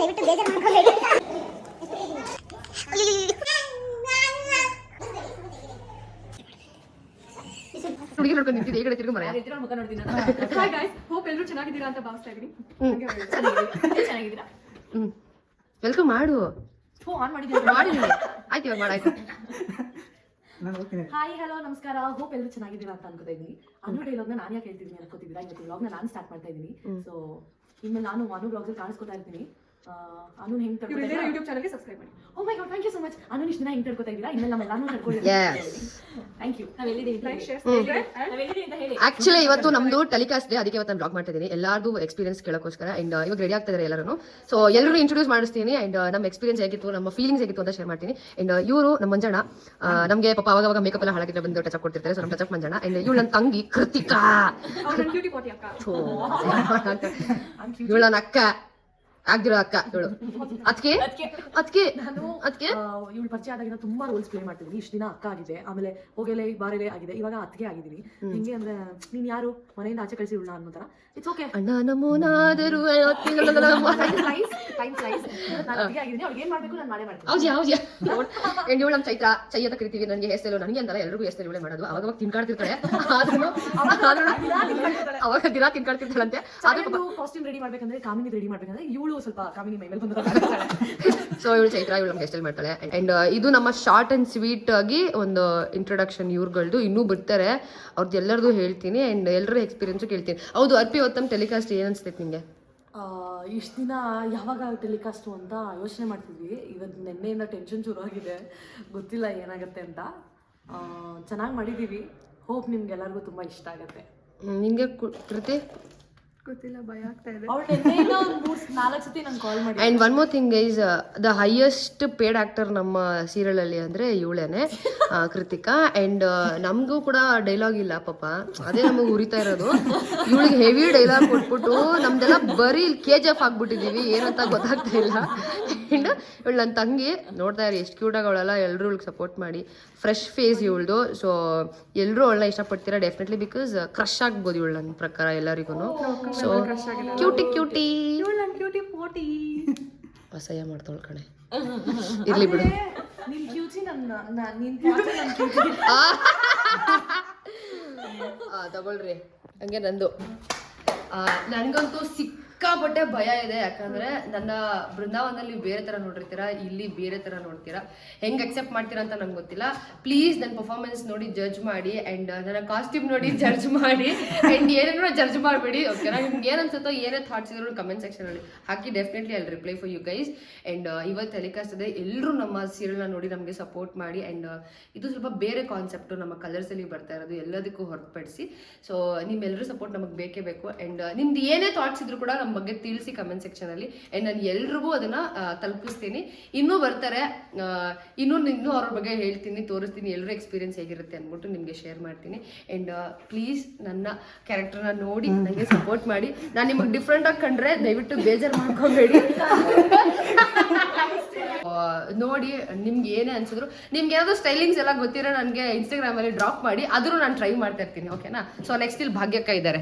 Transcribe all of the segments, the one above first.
ದಯವಿಟ್ಟು ಬೇಜಾರು ಮಾಡ್ಕೊಬೇಡಿ. ಹುಡುಗಿ ನೋಡ್ಕೊಂಡು ನಿಂತಿದ್ದೆ ಈ ಕಡೆ ತಿರುಗಿ ಮರ ಮುಖ ನೋಡ್ತೀನಿ. ಹಾಯ್ ಗೈಸ್, ಹೋಪ್ ಎಲ್ಲರೂ ಚೆನ್ನಾಗಿದ್ದೀರಾ ಅಂತ ಭಾವಿಸ್ತಾ ಇದೀನಿ. ಚೆನ್ನಾಗಿದ್ದೀರಾ? ವೆಲ್ಕಮ್ ಮಾಡು. ಆನ್ ಮಾಡಿದ್ದೀನಿ. ಆಯ್ತು ಇವಾಗ ಮಾಡಾಯ್ತು. ಹಾಯ್ ಹಲೋ ನಮಸ್ಕಾರ, ಹೋಪ್ ಎಲ್ಲರೂ ಚೆನ್ನಾಗಿದ್ದೀರಾ ಅಂತ ಅನ್ಕೋತಾ ಇದೀನಿ. ಅನ್ನೋ ಡೈಲಾಗ್ನ ನಾನು ಯಾಕೆ ಹೇಳ್ತಿದ್ದೀನಿ ಅನ್ಕೋತಿದ್ದೀರಾ? ಇವತ್ತು ವ್ಲಾಗ್ನ ನಾನು ಸ್ಟಾರ್ಟ್ ಮಾಡ್ತಾ ಇದ್ದೀನಿ. ಸೊ ಇನ್ಮೇಲೆ ನಾನು ಅನು ವ್ಲಾಗ್ಸ್ ಕಾಣಿಸ್ಕೊತಾ ಇರ್ತೀನಿ. ಅನು ಹೆಂಗ್ ತಡ್ಕೊತಾ ಯೂಟ್ಯೂಬ್ ಚಾನಲ್ಗೆ ಸಬ್ಸ್ಕ್ರೈಬ್ ಮಾಡಿ. Oh my god, thank you so much. ಅನು ಇಷ್ಟು ದಿನ ಹೆಂಗ್ ತಡ್ಕೊತಾ ಇದ್ದೀರಾ, ಇನ್ಮೇಲೆ ನಮ್ಮೆಲ್ಲಾನು ತಡ್ಕೊಳ್ಳಿ. Thank you. ನಾವೆಲ್ಲಿದ್ದೀವಿ ಅಂತ ಹೇಳಿ. ಆಕ್ಚುಲಿ ಇವತ್ತು ನಮ್ದು ಟೆಲಿಕಾಸ್ಟ್ ಡೇ, ಅದಕ್ಕೆ ಇವತ್ತು ನಾನು ಬ್ಲಾಗ್ ಮಾಡ್ತಾ ಇದ್ದೀನಿ. ಎಲ್ಲಾರ್ದು ಎಕ್ಸ್ಪೀರಿಯನ್ಸ್ ಕೇಳೋಕ್ಕೋಸ್ಕರ. ಅಂಡ್ ಇವಾಗ ರೆಡಿ ಆಗ್ತಾ ಇದ್ದಾರೆ ಎಲ್ಲರೂ. ಸೊ ಎಲ್ಲರೂ ಇಂಟ್ರೊಡ್ಯೂಸ್ ಮಾಡಿಸ್ತೀನಿ. ಅಂಡ್ ನಮ್ಮ ಎಕ್ಸ್ಪೀರಿಯನ್ಸ್ ಹೇಗಿತ್ತು, ನಮ್ಮ ಫೀಲಿಂಗ್ಸ್ ಹೇಗಿತ್ತು ಅಂತ ಶೇರ್ ಮಾಡ್ತೀನಿ. ಅಂಡ್ ಇವರು ನಮ್ಮ ಮಂಜಣ್ಣ. ನಮಗೆ ಪಾಪ ಅವಾಗ ಮೇಕಪ್ ಎಲ್ಲ ಹಾಳಾಗಿದ್ರೆ ಬಂದು ಟಚ್ ಕೊಡ್ತಿರ್ತಾರೆ. ಸೊ ನಮ್ಮ ಟಚ್ ಮಂಜಣ್ಣ. ಅಂಡ್ ಇವಳು ನನ್ನ ತಂಗಿ ಕೃತಿಕಾ. ಇವಳು ನನ್ನ ಅಕ್ಕ ಆಗ್ದಿರೋ ಅಕ್ಕ. ಇವಳು ಅದಕ್ಕೆ ಇವಳು ಪರಿಚಯ ಆದಾಗ ತುಂಬಾ ರೋಲ್ಸ್ ಪ್ಲೇ ಮಾಡ್ತಿದ್ದೀನಿ. ಇಷ್ಟು ದಿನ ಅಕ್ಕ ಆಗಿದೆ, ಆಮೇಲೆ ಹೋಗಲೇ ಬಾರೆಲೆ ಆಗಿದೆ, ಇವಾಗ ಅತ್ತಿಗೆ ಆಗಿದ್ದೀನಿ. ಹಿಂಗೆ ಅಂದ್ರೆ ನೀನ್ ಯಾರು ಮನೆಯಿಂದ ಆಚೆ ಕಳಿಸಿ ಉಳ್ಳ ಅನ್ನೋ ತರ. It's okay. ಅಣ್ಣ ನಮೂನಾದರೂ ಇವಳು ನಮ್ಮ ಚೈತ್ರ ಚೈ ಅಂತ ಕರಿತೀವಿ. ನನಗೆ ಹೇರ್ ಸ್ಟೈಲು ನನಗೆ ಅಂತಲ್ಲ, ಎಲ್ಲರಿಗೂ ಹೇರ್ ಸ್ಟೈಲ್ ಇವಳೇ ಮಾಡೋದು. ಅವಾಗ ತಿನ್ಕಾಡ್ತಿರ್ತಾಳೆ, ಅವಾಗ ದಿನ ತಿನ್ಕಾಡ್ತಿರ್ತಾಳಂತೆ. ಕಾಸ್ಟ್ಯೂಮ್ ರೆಡಿ ಮಾಡ್ಬೇಕಂದ್ರೆ, ಕಾಮಿನಿ ರೆಡಿ ಮಾಡ್ಬೇಕಂದ್ರೆ ಇವಳು ಸ್ವಲ್ಪ ಕಾಮಿನಿ ಮೈ ಮೇಲೆ ಬಂದ. ಸೊ ಇವಳು ಚೈತ್ರ, ಇವಳು ಹೇರ್ ಸ್ಟೈಲ್ ಮಾಡ್ತಾಳೆ. ಅಂಡ್ ಇದು ನಮ್ಮ ಶಾರ್ಟ್ ಅಂಡ್ ಸ್ವೀಟ್ ಆಗಿ ಒಂದು ಇಂಟ್ರೊಡಕ್ಷನ್ ಇವ್ರುಗಳ್ದು. ಇನ್ನೂ ಬಿಡ್ತಾರೆ, ಅವ್ರದ್ದು ಎಲ್ಲರದು ಹೇಳ್ತೀನಿ. ಅಂಡ್ ಎಲ್ಲರ ಎಕ್ಸ್ಪೀರಿಯನ್ಸು ಕೇಳ್ತೀನಿ. ಹೌದು ಅರ್ಪಿ, ಇವತ್ತು ಟೆಲಿಕಾಸ್ಟ್ ಏನ್ ಅನ್ಸ್ತೈತೆ ನಿಂಗೆ? ಇಷ್ಟು ದಿನ ಯಾವಾಗ ಟೆಲಿಕಾಸ್ಟು ಅಂತ ಯೋಚನೆ ಮಾಡ್ತಿದ್ವಿ. ಇವತ್ತು ನಿನ್ನೆಯಿಂದ ಟೆನ್ಷನ್ ಶುರು ಆಗಿದೆ, ಗೊತ್ತಿಲ್ಲ ಏನಾಗುತ್ತೆ ಅಂತ. ಚೆನ್ನಾಗಿ ಮಾಡಿದ್ದೀವಿ. ಹೋಪ್ ನಿಮ್ಗೆಲ್ಲರಿಗೂ ತುಂಬ ಇಷ್ಟ ಆಗುತ್ತೆ. ನಿಂಗೆ ಕೃತಿ ಗೊತ್ತಿಲ್ಲ, ಭಯ ಆಗ್ತಾ ಇದೆ. ಅವ್ರು 4 ಸತಿ ನಂಗೆ ಕಾಲ್ ಮಾಡಿ. And one more thing guys, the highest paid actor ನಮ್ಮ ಸೀರಿಯಲ್ ಅಲ್ಲಿ ಅಂದ್ರೆ ಇವಳೇನೆ, ಕೃತಿಕಾ. ಅಂಡ್ ನಮಗೂ ಕೂಡ ಡೈಲಾಗ್ ಇಲ್ಲ ಪಾಪ, ಅದೇ ನಮಗೆ ಉರಿತಾ ಇರೋದು. ಇವಳಿಗೆ ಹೆವಿ ಡೈಲಾಗ್ ಕೊಟ್ಬಿಟ್ಟು ನಮ್ದೆಲ್ಲ ಬರೀ KGF ಆಗ್ಬಿಟ್ಟಿದೀವಿ, ಏನಂತ ಗೊತ್ತಾಗ್ತಾ ಇಲ್ಲ. ಅಂಡ್ ಇವಳು ನನ್ನ ತಂಗಿ, ನೋಡ್ತಾ ಇರಿ ಎಷ್ಟು ಕ್ಯೂಟ್ ಆಗವಳಲ್ಲ. ಎಲ್ಲರೂ ಇವಳಿಗೆ ಸಪೋರ್ಟ್ ಮಾಡಿ. Fresh face ಇವಳ್ದು. ಸೊ ಎಲ್ಲರೂ ಅವಳನ್ನ ಇಷ್ಟಪಡ್ತೀರಾ ಡೆಫಿನೆಟ್ಲಿ, ಬಿಕಾಸ್ ಕ್ರಶ್ ಆಗ್ಬೋದು ಇವಳು ನನ್ನ ಪ್ರಕಾರ ಎಲ್ಲರಿಗೂ. ಸೊ ಕ್ಯೂಟಿ ಕ್ಯೂಟಿ ಅಸಹ್ಯ ಮಾಡ್ತಾವಳ ಕಣೆ. ಇರ್ಲಿ ಬಿಡು. ತಗೊಳ್ರಿ ಹಂಗೆ. ನಂದು ನನಗಂತೂ ಸಿಕ್ಕಾಪಟ್ಟೆ ಭಯ ಇದೆ. ಯಾಕಂದ್ರೆ ನನ್ನ ಬೃಂದಾವನದಲ್ಲಿ ಬೇರೆ ತರ ನೋಡಿರ್ತೀರಾ, ಇಲ್ಲಿ ಬೇರೆ ತರ ನೋಡ್ತೀರಾ. ಹೆಂಗ್ ಅಕ್ಸೆಪ್ಟ್ ಮಾಡ್ತೀರಾ ಅಂತ ನಂಗೆ ಗೊತ್ತಿಲ್ಲ. ಪ್ಲೀಸ್ ನನ್ನ ಪರ್ಫಾರ್ಮೆನ್ಸ್ ನೋಡಿ ಜಡ್ಜ್ ಮಾಡಿ. ಅಂಡ್ ನನ್ನ ಕಾಸ್ಟ್ಯೂಮ್ ನೋಡಿ ಜಡ್ಜ್ ಮಾಡಿ. ಅಂಡ್ ಏನೇನೋ ಜಡ್ಜ್ ಮಾಡಬೇಡಿ, ಓಕೆನಾ? ನಿಮ್ಗೆ ಏನು ಅನ್ಸುತ್ತೋ, ಏನೇ ಥಾಟ್ಸ್ ಇದ್ರು ಕಮೆಂಟ್ ಸೆಕ್ಷನ್ ಅಲ್ಲಿ ಹಾಕಿ. Definitely I reply for you guys. And ಇವತ್ತು ಟೆಲಿಕಾಸ್ಟ್ ಇದೆ, ಎಲ್ಲರೂ ನಮ್ಮ ಸೀರಿಯಲ್ನ ನೋಡಿ ನಮಗೆ ಸಪೋರ್ಟ್ ಮಾಡಿ. ಅಂಡ್ ಇದು ಸ್ವಲ್ಪ ಬೇರೆ ಕಾನ್ಸೆಪ್ಟು, ನಮ್ಮ ಕಲರ್ಸ್ ಅಲ್ಲಿ ಬರ್ತಾ ಇರೋದು, ಎಲ್ಲದಕ್ಕೂ ಹೊರತುಪಡಿಸಿ. ಸೊ ನಿಮ್ಮೆಲ್ಲರೂ ಸಪೋರ್ಟ್ ನಮಗೆ ಬೇಕೇ ಬೇಕು. ಅಂಡ್ ನಿಮ್ದು ಏನೇ ಥಾಟ್ಸ್ ಇದ್ರು ಕೂಡ ನಮ್ಮ ಬಗ್ಗೆ ತಿಳಿಸಿ ಕಮೆಂಟ್ ಸೆಕ್ಷನ್ ಅಲ್ಲಿ. ಅಂಡ್ ನಾನು ಎಲ್ರಿಗೂ ಅದನ್ನ ತಲುಪಿಸ್ತೀನಿ. ಇನ್ನೂ ಬರ್ತಾರೆ, ಇನ್ನೂ ಅವ್ರ ಬಗ್ಗೆ ಹೇಳ್ತೀನಿ, ತೋರಿಸ್ತೀನಿ, ಎಲ್ಲರೂ ಎಕ್ಸ್ಪೀರಿಯನ್ಸ್ ಹೇಗಿರುತ್ತೆ ಅಂದ್ಬಿಟ್ಟು ನಿಮಗೆ ಶೇರ್ ಮಾಡ್ತೀನಿ. ಅಂಡ್ ಪ್ಲೀಸ್ ನನ್ನ ಕ್ಯಾರೆಕ್ಟರ್ನ ನೋಡಿ ನನಗೆ ಸಪೋರ್ಟ್ ಮಾಡಿ. ನಾನು ನಿಮಗೆ ಡಿಫ್ರೆಂಟ್ ಆಗಿ ಕಂಡ್ರೆ ದಯವಿಟ್ಟು ಬೇಜಾರು ಮಾಡ್ಕೋಬೇಡಿ. ನೋಡಿ ನಿಮ್ಗೆ ಏನೇ ಅನ್ಸಿದ್ರು, ನಿಮ್ಗೆ ಏನಾದ್ರು ಸ್ಟೈಲಿಂಗ್ಸ್ ಎಲ್ಲ ಗೊತ್ತಿರೋ ನನಗೆ ಇನ್ಸ್ಟಾಗ್ರಾಮ್ ಅಲ್ಲಿ ಡ್ರಾಪ್ ಮಾಡಿ, ಆದ್ರೂ ನಾನು ಟ್ರೈ ಮಾಡ್ತಾ ಇರ್ತೀನಿ, ಓಕೆನಾ? ಸೊ ನೆಕ್ಸ್ಟ್ ಇಲ್ಲಿ ಭಾಗ್ಯಕ್ಕ ಇದ್ದಾರೆ.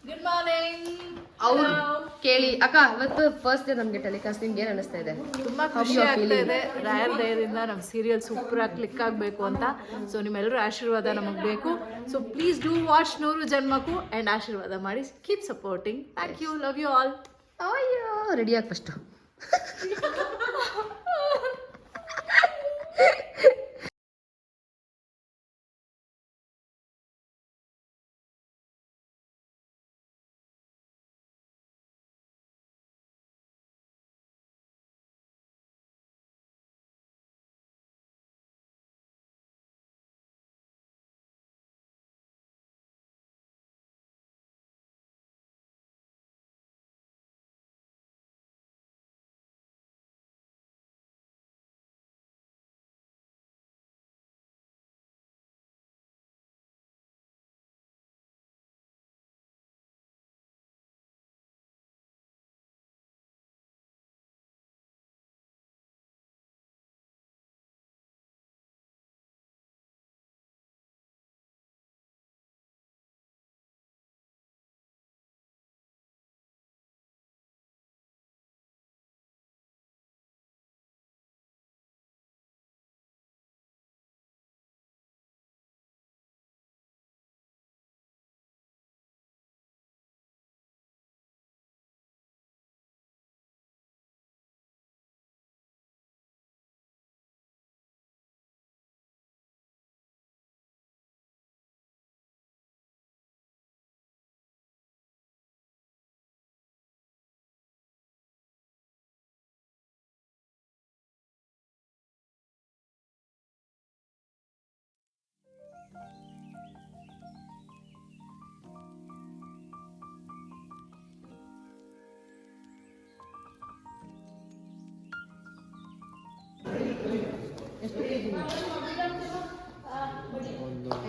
Good morning. ಅವ್ರು ಕೇಳಿ ಅಕ್ಕ, ಇವತ್ತು ಫಸ್ಟ್ ಡೇ ನಮಗೆ ಟೆಲಿಕಾಸ್ಟ್. ನಿಮ್ಗೆ ಏನು ಅನಿಸ್ತಾ ಇದೆ? ತುಂಬ ಖುಷಿ ಆಗ್ತಾ ಇದೆ. ರಾಯರ್ ದಯದಿಂದ ನಮ್ಮ ಸೀರಿಯಲ್ ಸೂಪರಾಗಿ ಕ್ಲಿಕ್ ಆಗಬೇಕು ಅಂತ. ಸೊ ನಿಮ್ಮೆಲ್ಲರೂ ಆಶೀರ್ವಾದ ನಮಗೆ ಬೇಕು. ಸೊ ಪ್ಲೀಸ್ ಡೂ ವಾಚ್ 100 ಜನ್ಮಕ್ಕೂ ಆ್ಯಂಡ್ ಆಶೀರ್ವಾದ ಮಾಡಿ. Keep supporting. Thank you, love you all. ಅಯ್ಯೋ ರೆಡಿ ಆಗಿ ಫಸ್ಟು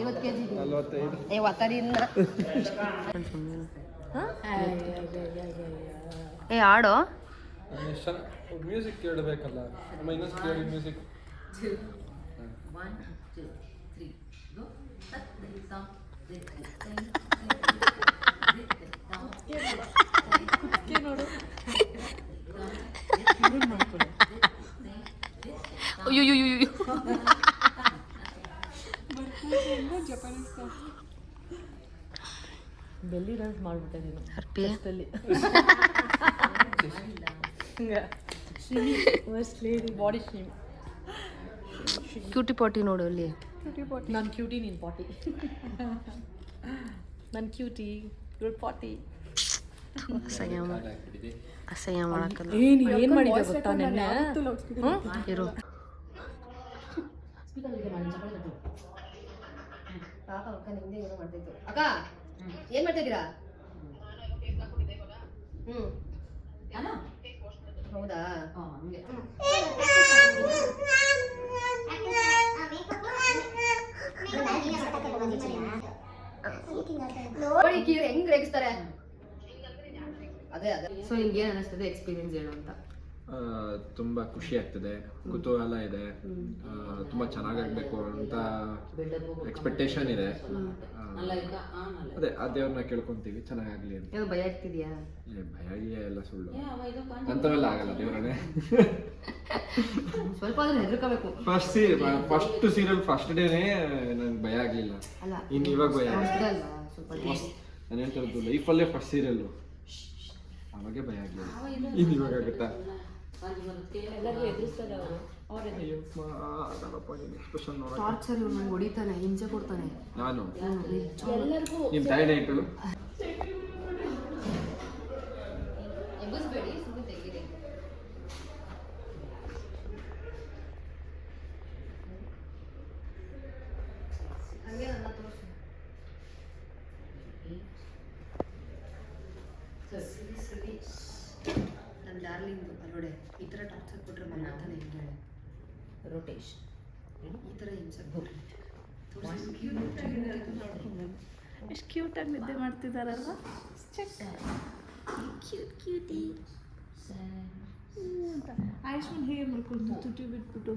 50 kg 45. ಒತ್ತಡಿ ಏ ಆಡೋ ಮ್ಯೂಸಿಕ್ ಕೇಳಬೇಕಲ್ಲ ನಮ್ಮ ಇನ್ನೊಂದು ಕೇಳಿ ಮ್ಯೂಸಿಕ್. ಅಯ್ಯೋ ಬೆಲ್ಲಿ ಡಾನ್ಸ್ ಮಾಡ್ಬಿಟ್ಟೆ ನೀನು ಹರ್ಪಿ ಬಾಡಿ ಶೇಮ್. ಕ್ಯೂಟಿ ಪಾಟಿ ನೋಡು ಅಲ್ಲಿ. ನಾನು ಕ್ಯೂಟಿ ನೀನು ಪಾಟಿ. ನಾನು ಕ್ಯೂಟಿ ಇವ್ರು ಪಾಟಿ. ಅಸಹ್ಯ ಮಾಡಕ್ಕಲ್ಲ. ಏನು ಮಾಡಿದೆ ಗೊತ್ತಾ ನೆನ್ನೆ? ಇರು ಪಾಪ ಅಕ್ಕ ನಿಮ್ದೆ ಏನೋ ಮಾಡ್ತಿತ್ತು. ಅಕ್ಕ ಏನ್ ಮಾಡ್ತಾ ಇದ್ದೀರಾ? ಹೌದಾ ನೋಡಿ ಕಿವ್ರು ಹೆಂಗ್ ರೇಗಿಸ್ತಾರೆ. ಅದೇ ಸೊ ನಿಮ್ಗೆ ಏನ್ ಅನಿಸ್ತದೆ ಎಕ್ಸ್ಪೀರಿಯನ್ಸ್ ಹೇಳು ಅಂತ. ತುಂಬ ಖುಷಿ ಆಗ್ತದೆ, ಕುತೂಹಲ ಇದೆ, ತುಂಬ ಚೆನ್ನಾಗಾಗಬೇಕು ಅಂತ ಎಕ್ಸ್ಪೆಕ್ಟೇಷನ್ ಇದೆ. ಅದೇ ಆ ದೇವ್ರನ್ನ ಕೇಳ್ಕೊಂತೀವಿ ಚೆನ್ನಾಗಾಗಲಿ ಅಂತ. ಏನೋ ಭಯ ಆಗ್ತಿದ್ಯಾ? ಭಯ ಎಲ್ಲ ಸುಳ್ಳು, ಅಂಥವೆಲ್ಲ ಆಗಲ್ಲ ದೇವ್ರನ್ನೇ. ಸ್ವಲ್ಪ ಆದ್ರೂ ಹೆದರ್ಕೋಬೇಕು. ಫಸ್ಟ್ ಸೀರಿಯಲ್ ಫಸ್ಟ್ ಡೇನೇ ನಂಗೆ ಭಯ ಆಗಲಿಲ್ಲ. ಇನ್ನು ಇವಾಗ ಭಯ ನಾನು ಹೇಳ್ತಿರೋದು ಲೈಫಲ್ಲೇ ಫಸ್ಟ್ ಸೀರಿಯಲ್ಲು, ಅವಾಗೆ ಭಯ ಆಗಲಿಲ್ಲ. ಇನ್ನು ಇವಾಗ ಆಗುತ್ತಾ? ಟಾರ್ಚರ್ ನಂಗೆ ಹೊಡಿತಾನೆ, ಹಿಂಸೆ ಕೊಡ್ತಾನೆ. ನಾನು ನಿಮ್ಮ ತಾಯಿನೇ ಇಟ್ಟು ಎಬ್ಬಿಸ್ಬೇಡಿ, ಸುಮ್ಮನೆ ತೆಗೀರಿ. ಹಂಗೆ ನನ್ನ ತೋರಿಸು. ನನ್ನ ಡಾರ್ಲಿಂಗ್ ಅಲ್ಲೋಡೆ ಈ ಥರ ಟಾರ್ಚರ್ ಕೊಟ್ಟರೆ ಮಾಡ್ತಾನೆ ಹೇಳಿ. ರೊಟೇಶನ್ ಈ ಥರ ಹಿಂಸೆ ಕೊಟ್ಟರೆ ಎಷ್ಟು ಕ್ಯೂಟಾಗಿ ನಿದ್ದೆ ಮಾಡ್ತಿದ್ದಾರಲ್ವ. ಕ್ಯೂಟಿ ಅಂತ ಆಯುಷ್ಮಾನ್ ಹೇಗೆ ಮಾಡ್ಕೊಂಡು ತುಟಿ ಬಿಟ್ಬಿಟ್ಟು.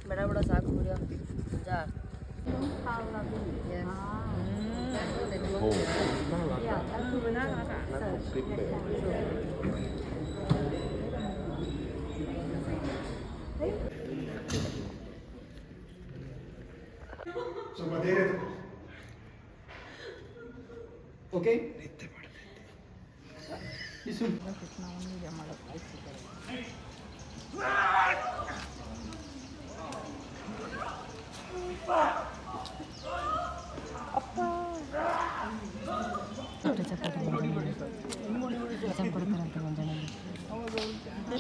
ಬೇಡ ಬೇಡ ಸಾಕು ಬಿಡ ಜಾ. ಓಕೆ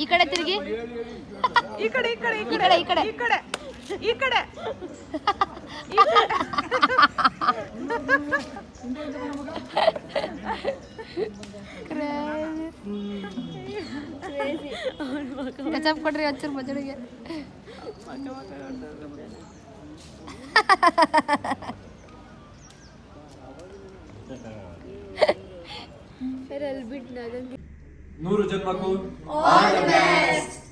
ಈ ಕಡೆ ತಿರುಗಿ, ಈ ಕಡೆ ಈ ಕಡೆ ಈ ಕಡೆ ಈ ಕಡೆ ಈ ಕಡೆ ಈ ಕಡೆ ಕೆಚಪ್ ಕೊಡ್ರಿ ಹಚ್ಚರ್ ಮಜಡಿಗೆ. ನೂರು ಜನ್ಮಕ್ಕೂ ಆಲ್ ದಿ ಬೆಸ್ಟ್.